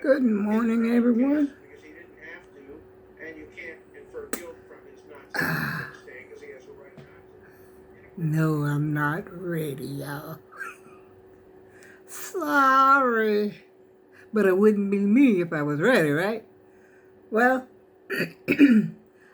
Good morning, everyone. No, I'm not ready, y'all. Sorry. But it wouldn't be me if I was ready, right? Well,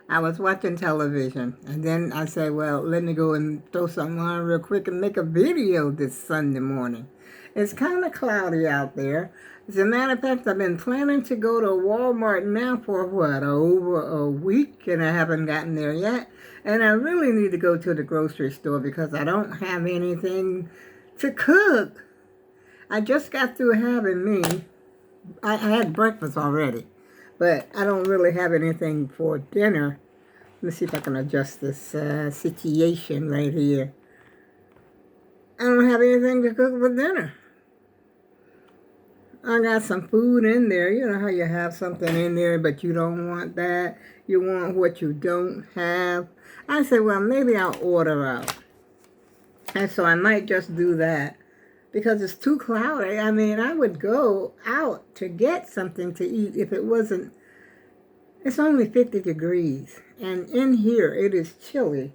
I was watching television, and then I said, well, let me go and throw something on real quick and make a video this Sunday morning. It's kind of cloudy out there. As a matter of fact, I've been planning to go to Walmart now for what, over a week, and I haven't gotten there yet. And I really need to go to the grocery store because I don't have anything to cook. I just got through having me. I had breakfast already, but I don't really have anything for dinner. Let's see if I can adjust this situation right here. I don't have anything to cook for dinner. I got some food in there. You know how you have something in there, but you don't want that. You want what you don't have. I said, well, maybe I'll order out. And so I might just do that because it's too cloudy. I mean, I would go out to get something to eat if it wasn't. It's only 50 degrees. And in here, it is chilly.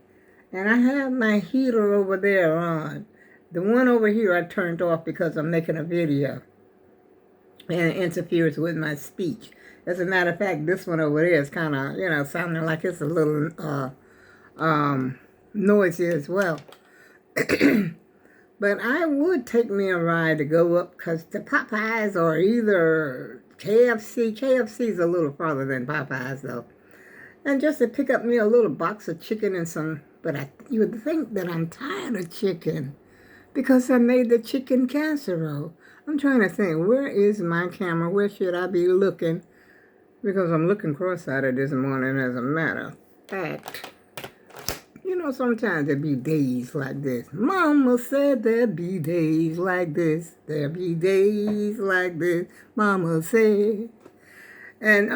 And I have my heater over there on. The one over here I turned off because I'm making a video. And it interferes with my speech. As a matter of fact, this one over there is kind of, sounding like it's a little noisy as well. But I would take me a ride to go up because the Popeyes or either KFC. KFC's a little farther than Popeyes though. And just to pick up me a little box of chicken and some, but you would think that I'm tired of chicken because I made the chicken casserole. I'm trying to think, where is my camera? Where should I be looking? Because I'm looking cross-eyed this morning, as a matter of fact. You know, sometimes there be days like this. Mama said there be days like this. There be days like this. Mama said. And,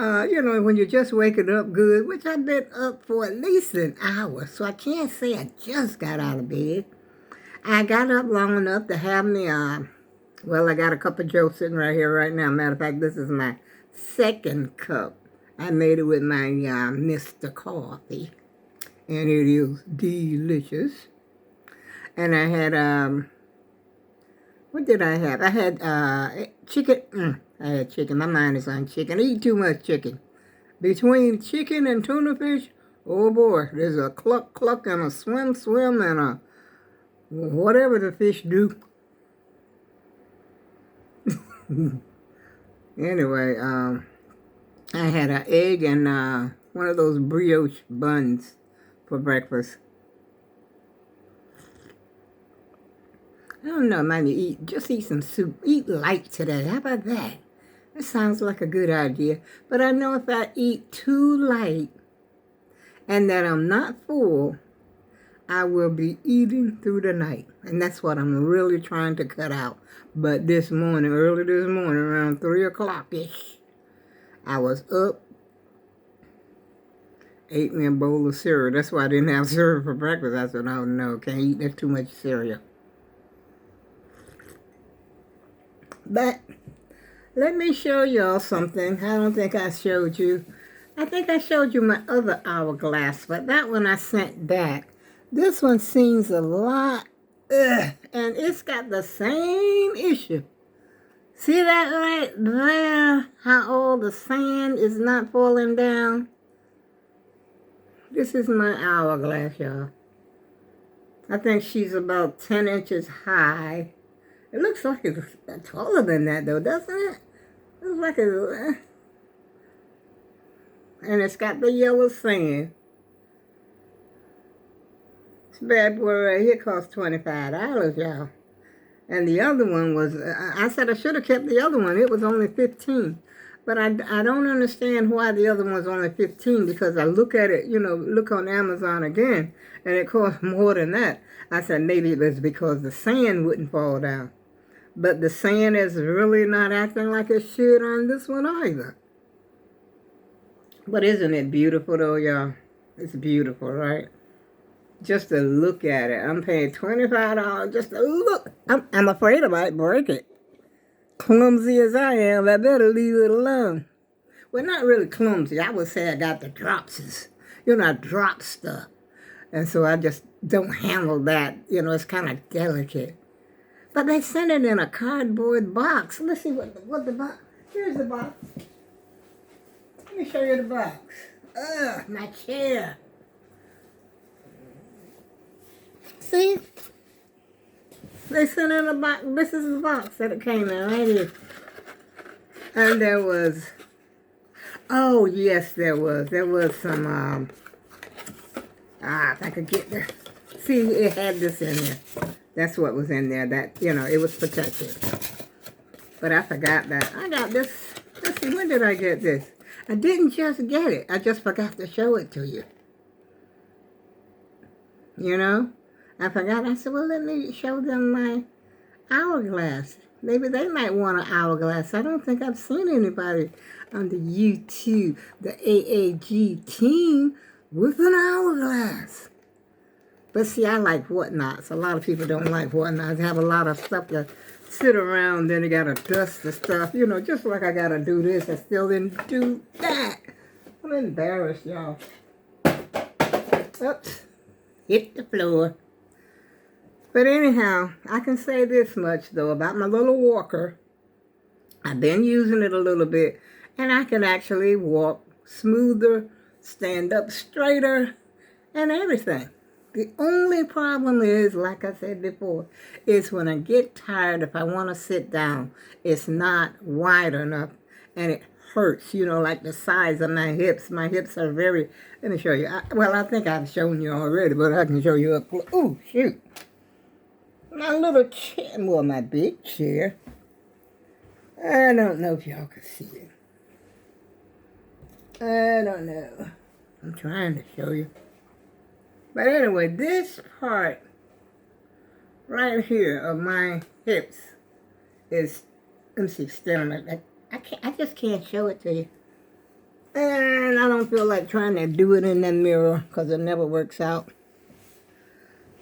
when you're just waking up good, which I've been up for at least an hour, so I can't say I just got out of bed. I got up long enough to have me, I got a cup of Joe sitting right here right now. Matter of fact, this is my second cup. I made it with my Mr. Coffee, and it is delicious. And I had, what did I have? I had chicken. I had chicken. My mind is on chicken. I eat too much chicken. Between chicken and tuna fish, oh boy, there's a cluck cluck and a swim swim and a whatever the fish do. Anyway, I had an egg and one of those brioche buns for breakfast. I don't know, man, just eat some soup. Eat light today. How about that? That sounds like a good idea. But I know if I eat too light and that I'm not full, I will be eating through the night. And that's what I'm really trying to cut out. But early this morning, around 3 o'clock-ish, I was up, ate me a bowl of cereal. That's why I didn't have cereal for breakfast. I said, oh no, can't eat that too much cereal. But let me show y'all something. I don't think I showed you. I think I showed you my other Hourglass, but that one I sent back. This one seems a lot, and it's got the same issue. See that right there? How all the sand is not falling down? This is my Hourglass, y'all. I think she's about 10 inches high. It looks like it's taller than that, though, doesn't it? It looks like it's... And it's got the yellow sand. This bad boy right here cost $25, y'all. And the other one was... I said I should have kept the other one. It was only $15. But I don't understand why the other one's only $15 because I look at it, look on Amazon again, and it costs more than that. I said maybe it was because the sand wouldn't fall down. But the sand is really not acting like it should on this one either. But isn't it beautiful though, y'all? It's beautiful, right? Just to look at it. I'm paying $25 just to look. I'm afraid I might break it. clumsy as I am, I better leave it alone. Well, not really clumsy. I would say I got the dropsies. I drop stuff. And so I just don't handle that. It's kind of delicate. But they sent it in a cardboard box. Let's see what the box. Here's the box. Let me show you the box. Ugh, my chair. See? They sent in a box. This is the box that it came in right here. And there was, oh yes, there was some, if I could get there. See, it had this in there. That's what was in there. That, it was protected. But I forgot that. I got this. Let's see, when did I get this? I didn't just get it. I just forgot to show it to you. I forgot. I said, well, let me show them my Hourglass. Maybe they might want an Hourglass. I don't think I've seen anybody on the YouTube, the AAG team, with an Hourglass. But see, I like whatnots. A lot of people don't like whatnots. They have a lot of stuff to sit around, then they got to dust the stuff. Just like I got to do this, I still didn't do that. I'm embarrassed, y'all. Oops. Hit the floor. But anyhow, I can say this much, though, about my little walker. I've been using it a little bit, and I can actually walk smoother, stand up straighter, and everything. The only problem is, like I said before, is when I get tired, if I want to sit down, it's not wide enough, and it hurts, like the size of my hips. My hips are very, let me show you. I think I've shown you already, but I can show you up close. Oh, shoot. My little chair, well, my big chair. I don't know if y'all can see it. I don't know. I'm trying to show you. But anyway, this part right here of my hips is, let me see, standing. I just can't show it to you. And I don't feel like trying to do it in the mirror because it never works out.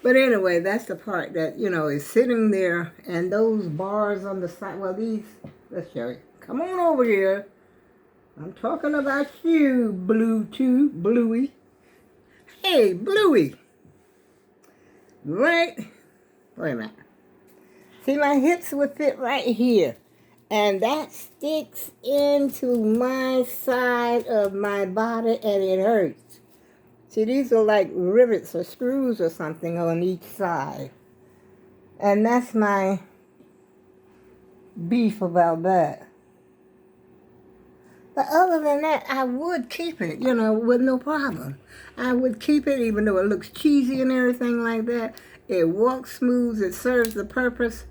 But anyway, that's the part that, is sitting there, and those bars on the side, well, these, let's show you. Come on over here. I'm talking about you, Bluey. Hey, Bluey. Right, wait a minute. See, my hips would fit right here. And that sticks into my side of my body, and it hurts. See, these are like rivets or screws or something on each side. And that's my beef about that. But other than that, I would keep it, with no problem. I would keep it even though it looks cheesy and everything like that. It walks smooth, it serves the purpose,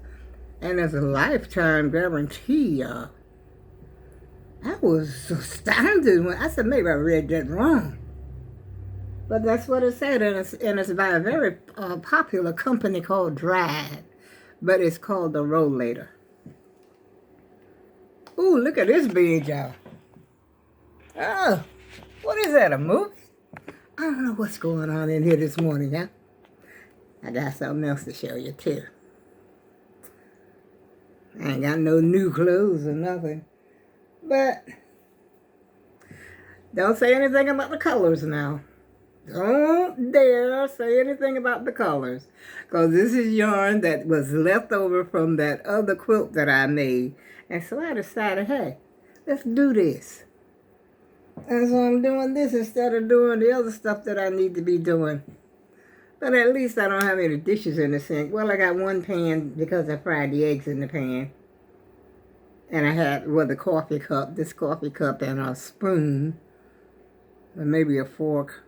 and there's a lifetime guarantee, y'all. I was astounded when I said, maybe I read that wrong. But that's what it said, and it's by a very popular company called Drag, but it's called the Rollator. Ooh, look at this bed, y'all. Oh, what is that, a movie? I don't know what's going on in here this morning, y'all. I got something else to show you, too. I ain't got no new clothes or nothing. But don't say anything about the colors now. Don't dare say anything about the colors, because this is yarn that was left over from that other quilt that I made. And so I decided, hey, let's do this. And so I'm doing this instead of doing the other stuff that I need to be doing. But at least I don't have any dishes in the sink. Well, I got one pan because I fried the eggs in the pan. And I had, the coffee cup, this coffee cup, and a spoon, or maybe a fork.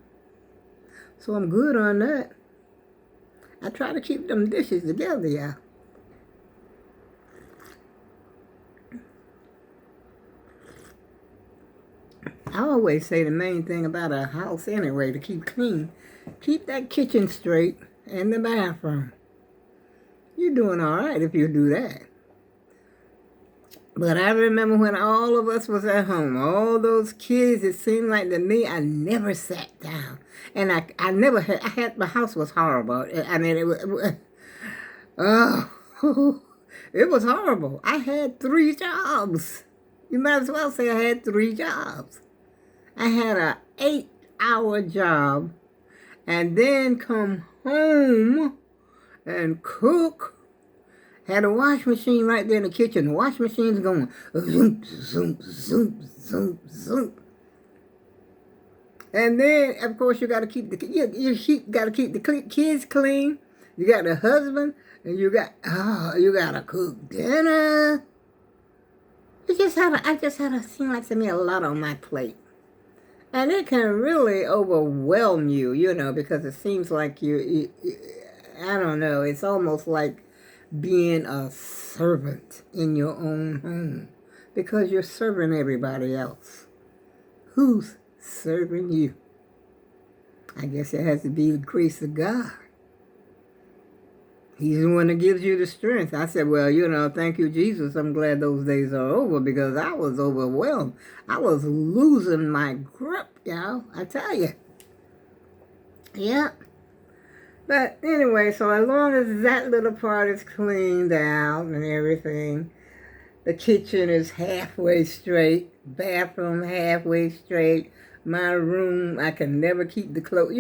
So I'm good on that. I try to keep them dishes together, y'all. I always say the main thing about a house anyway, to keep clean. Keep that kitchen straight and the bathroom. You're doing all right if you do that. But I remember when all of us was at home, all those kids, it seemed like to me, I never sat down. And I never had, my house was horrible. I mean, it was It was horrible. I had 3 jobs. You might as well say I had 3 jobs. I had a 8-hour job and then come home and cook. Had a wash machine right there in the kitchen. The wash machine's going zoom, zoom, zoom, zoom, zoom. And then, of course, you got to keep the kids clean. You got the husband, and you got to cook dinner. I just had to seem like to me a lot on my plate. And it can really overwhelm you, because it seems like I don't know, it's almost like being a servant in your own home because you're serving everybody else. Who's serving you? I guess it has to be the grace of God. He's the one that gives you the strength. I said, well, thank you, Jesus. I'm glad those days are over because I was overwhelmed. I was losing my grip, y'all. I tell you. Yeah. But anyway, so as long as that little part is cleaned out and everything, the kitchen is halfway straight, bathroom halfway straight, my room, I can never keep the clothes.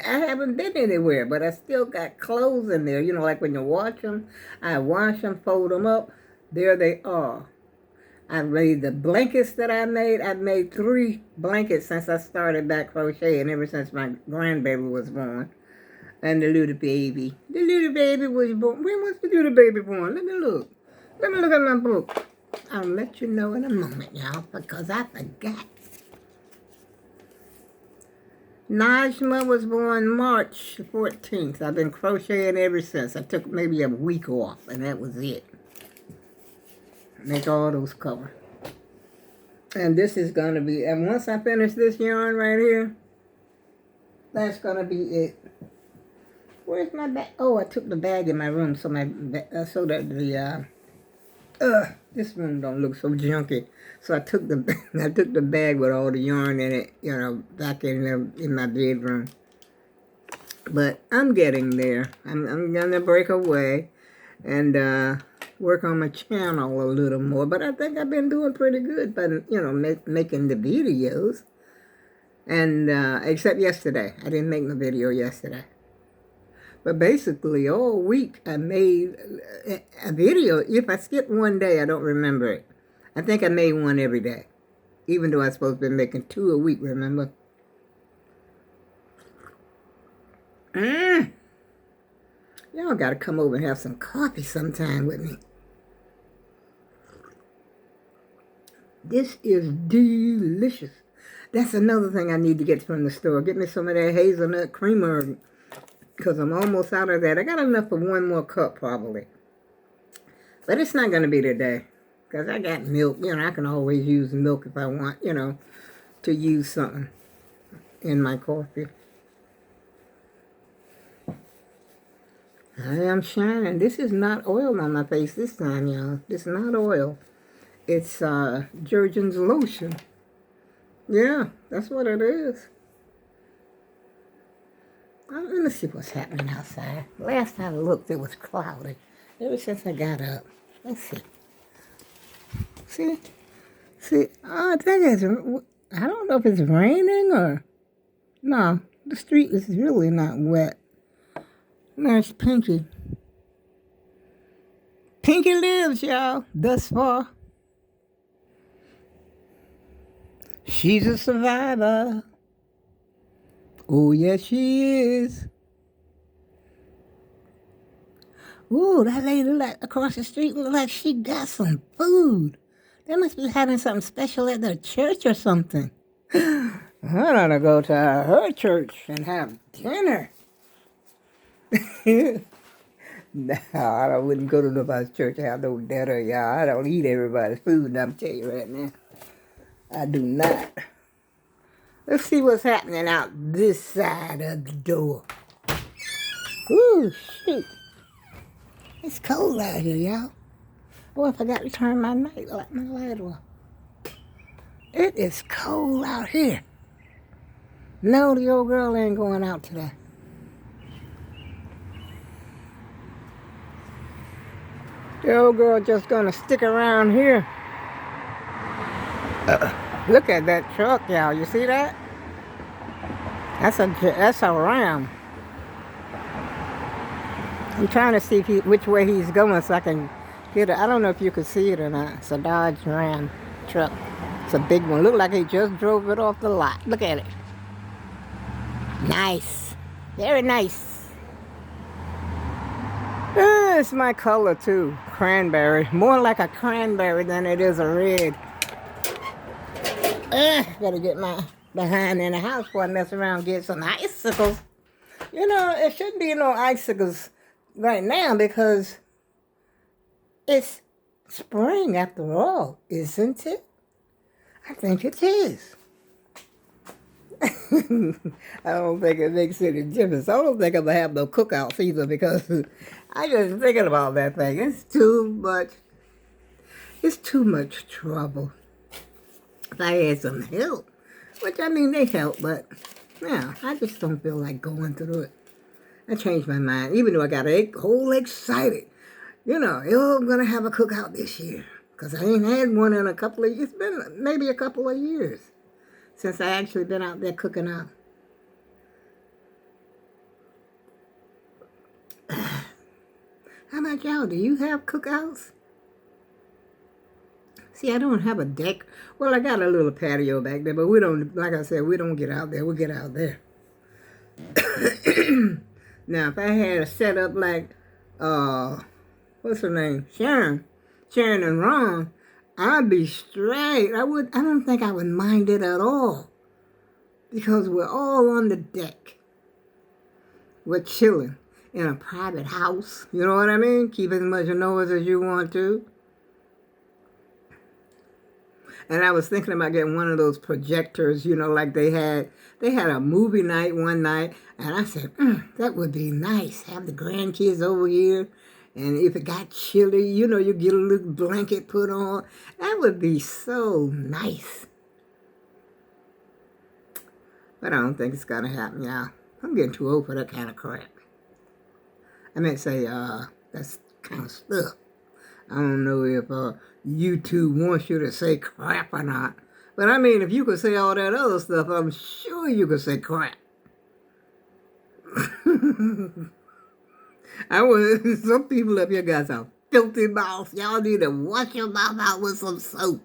I haven't been anywhere, but I still got clothes in there. Like when you wash them, I wash them, fold them up. There they are. I made the blankets that I made. I've made 3 blankets since I started back crocheting, ever since my grandbaby was born. And the little baby. The little baby was born. When was the little baby born? Let me look. Let me look at my book. I'll let you know in a moment, y'all, because I forgot. Najma was born March 14th. I've been crocheting ever since. I took maybe a week off, and that was it. Make all those cover. And this is going to be, and once I finish this yarn right here, that's going to be it. Where's my bag? Oh, I took the bag in my room so that this room don't look so junky. So I took the bag with all the yarn in it, back in my bedroom. But I'm getting there. I'm gonna break away and work on my channel a little more. But I think I've been doing pretty good by making the videos. And except yesterday, I didn't make no video yesterday. But basically, all week I made a video. If I skip one day, I don't remember it. I think I made one every day. Even though I was supposed to be making 2 a week, remember? Y'all got to come over and have some coffee sometime with me. This is delicious. That's another thing I need to get from the store. Get me some of that hazelnut creamer, because I'm almost out of that. I got enough for 1 more cup, probably. But it's not going to be today, because I got milk. I can always use milk if I want, to use something in my coffee. I am shining. This is not oil on my face this time, y'all. This is not oil. It's Jergens lotion. Yeah, that's what it is. Let me see what's happening outside. Last time I looked, it was cloudy. Ever since I got up. Let's see. See, I think I don't know if it's raining or... No, the street is really not wet. There's Pinky. Pinky lives, y'all, thus far. She's a survivor. Oh, yes, she is. Ooh, that lady across the street look like she got some food. They must be having something special at their church or something. I ought to go to her church and have dinner. No, I wouldn't go to nobody's church and have no dinner, y'all. I don't eat everybody's food, I'm telling you right now. I do not. Let's see what's happening out this side of the door. Ooh, shoot. It's cold out here, y'all. Oh, I forgot to turn my light off. It is cold out here. No, the old girl ain't going out today. The old girl just gonna stick around here. Look at that truck, y'all. You see that? That's a Ram. I'm trying to see which way he's going so I can get it. I don't know if you can see it or not. It's a Dodge Ram truck. It's a big one. Look like he just drove it off the lot. Look at it. Nice. Very nice. It's my color too. Cranberry. More like a cranberry than it is a red. Gotta get my behind in the house before I mess around and get some icicles. You know, it shouldn't be no icicles right now because it's spring after all, isn't it? I think it is. I don't think it makes any difference. I don't think I'm going to have no cookouts either because I just thinking about that thing. It's too much trouble. If I had some help, which I mean they help, but yeah, I just don't feel like going through it. I changed my mind, even though I got whole excited. You know, I'm going to have a cookout this year because I ain't had one in a couple of years. It's been maybe a couple of years since I actually been out there cooking out. How about y'all? Do you have cookouts? See, I don't have a deck. Well, I got a little patio back there, but we don't, like I said, we don't get out there. We get out there. Now, if I had a setup like, what's her name? Sharon and Ron, I'd be straight. I don't think I would mind it at all. Because we're all on the deck. We're chilling in a private house. You know what I mean? Keep as much noise as you want to. And I was thinking about getting one of those projectors, you know, like they had a movie night one night. And I said, that would be nice. Have the grandkids over here. And if it got chilly, you know, you get a little blanket put on. That would be so nice. But I don't think it's going to happen, y'all. I'm getting too old for that kind of crap. I meant to say, that's kind of stuff. I don't know if YouTube wants you to say crap or not. But I mean, if you could say all that other stuff, I'm sure you could say crap. Some people up here got some filthy mouths. Y'all need to wash your mouth out with some soap.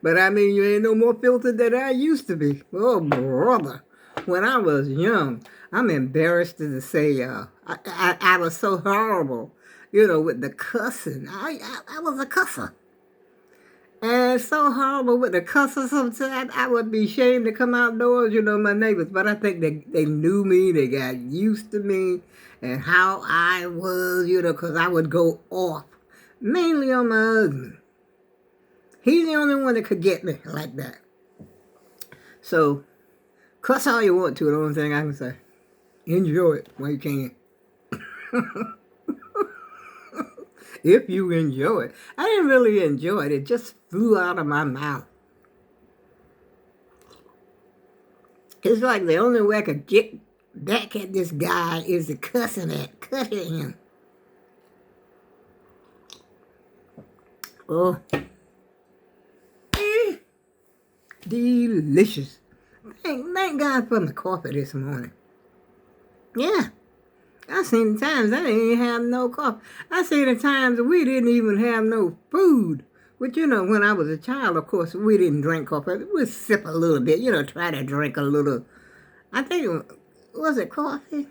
But I mean, you ain't no more filthy than I used to be. Oh, brother. When I was young, I'm embarrassed to say I was so horrible, you know, with the cussing. I was a cusser. And so horrible with the cussing sometimes, I would be ashamed to come outdoors, you know, my neighbors. But I think they knew me, they got used to me and how I was, you know, because I would go off, mainly on my husband. He's the only one that could get me like that. So, cuss all you want to, the only thing I can say. Enjoy it while you can. If you enjoy it. I didn't really enjoy it. It just flew out of my mouth. It's like the only way I could get back at this guy is to cuss him at him. Oh. Delicious. Thank God for my coffee this morning. Yeah. I seen the times I didn't even have no coffee. I seen the times we didn't even have no food. But you know, when I was a child, of course, we didn't drink coffee. We'd sip a little bit, you know, try to drink a little. I think, was it coffee?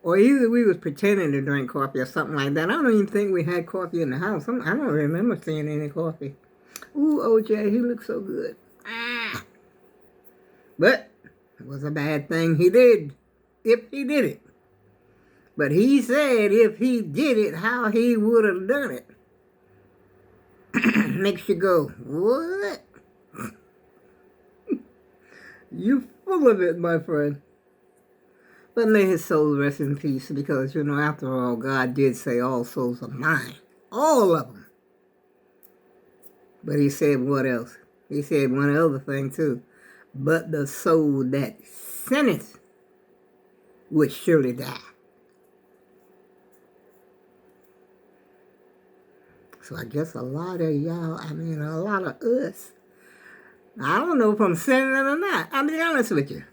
Or either we was pretending to drink coffee or something like that. I don't even think we had coffee in the house. I don't remember seeing any coffee. Ooh, OJ, he looks so good. But it was a bad thing he did. If he did it. But he said if he did it, how he would have done it. Makes you go, what? You full of it, my friend. But may his soul rest in peace because, you know, after all, God did say all souls are mine. All of them. But he said what else? He said one other thing too. But the soul that sinneth would surely die. So I guess a lot of y'all, a lot of us, I don't know if I'm sinning or not. I'll be honest with you.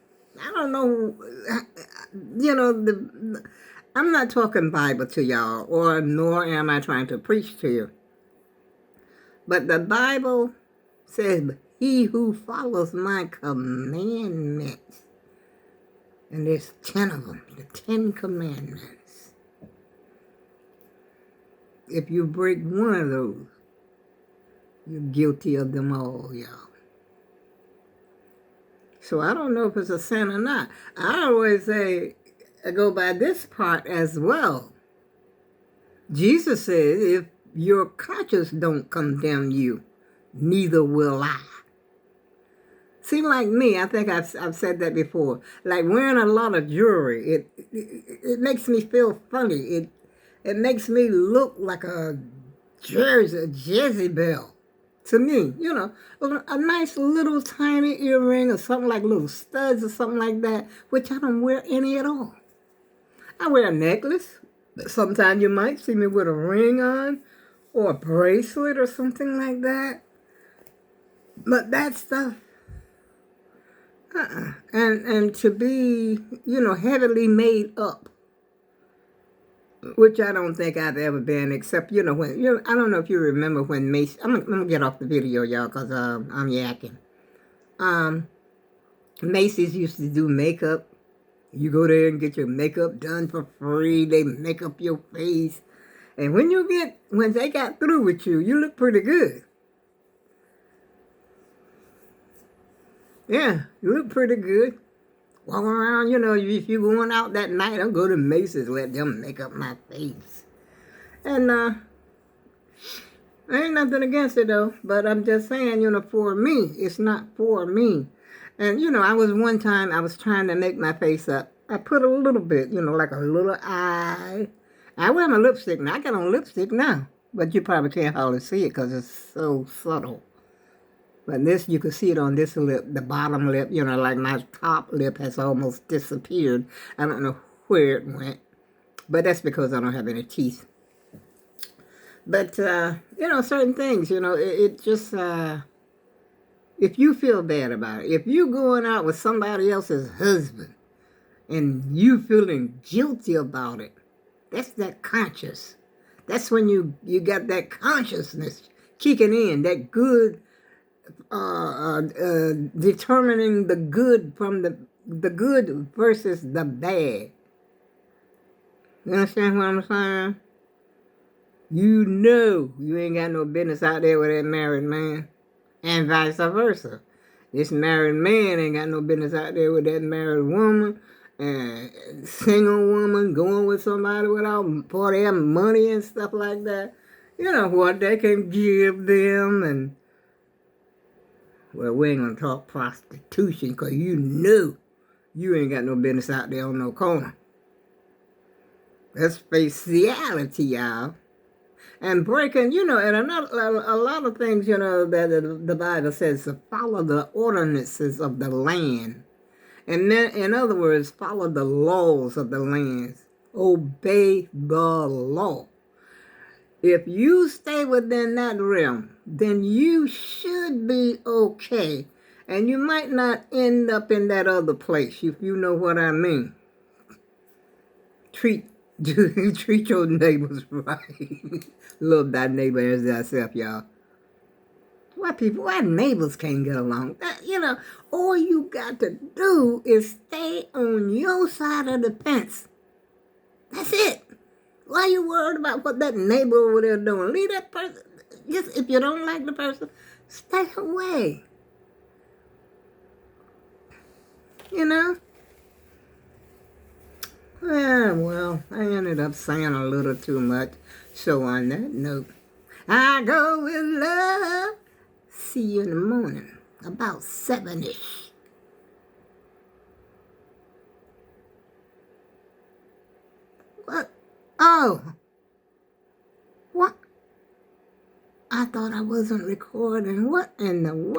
I don't know, I'm not talking Bible to y'all, or nor am I trying to preach to you. But the Bible says, he who follows my commandments, and there's 10 of them, the 10 commandments. If you break one of those, you're guilty of them all, y'all. So I don't know if it's a sin or not. I always say, I go by this part as well. Jesus says, if your conscience don't condemn you, neither will I. Seem like me, I think I've said that before. Like wearing a lot of jewelry, it makes me feel funny. It makes me look like a Jezebel. To me, a nice little tiny earring or something like little studs or something like that, which I don't wear any at all. I wear a necklace. Sometimes you might see me with a ring on or a bracelet or something like that. But that stuff, and to be, heavily made up, which I don't think I've ever been, except, when, I don't know if you remember when Macy, I'm going to get off the video, y'all, because I'm yakking. Macy's used to do makeup. You go there and get your makeup done for free. They make up your face. And when they got through with you, you look pretty good. Yeah, you look pretty good. Walk around, if you're going out that night, I'll go to Macy's, let them make up my face. And ain't nothing against it, though. But I'm just saying, for me, it's not for me. And, I was trying to make my face up. I put a little bit, like a little eye. I wear my lipstick now. I got on lipstick now. But you probably can't hardly see it because it's so subtle. But this, you can see it on this lip, the bottom lip, like my top lip has almost disappeared. I don't know where it went. But that's because I don't have any teeth. But, certain things, it just, if you feel bad about it, if you're going out with somebody else's husband and you feeling guilty about it, that's that conscience. That's when you got that consciousness kicking in, that good, determining the good from the good versus the bad. You understand what I'm saying? You ain't got no business out there with that married man. And vice versa. This married man ain't got no business out there with that married woman. And single woman going with somebody without for their money and stuff like that. You know what they can give them. And well, we ain't going to talk prostitution because you ain't got no business out there on no corner. That's face reality, y'all. And breaking, and a lot of things, that the Bible says to follow the ordinances of the land. And then, in other words, follow the laws of the land. Obey the law. If you stay within that realm, then you should be okay. And you might not end up in that other place, if you know what I mean. Treat your neighbors right. Love thy neighbor as thyself, y'all. Why neighbors can't get along? All you got to do is stay on your side of the fence. That's it. Why are you worried about what that neighbor over there doing? Leave that person. Just if you don't like the person, stay away. Well, I ended up saying a little too much. So on that note, I go with love. See you in the morning, about 7-ish. What? Oh. What? I thought I wasn't recording. What in the world?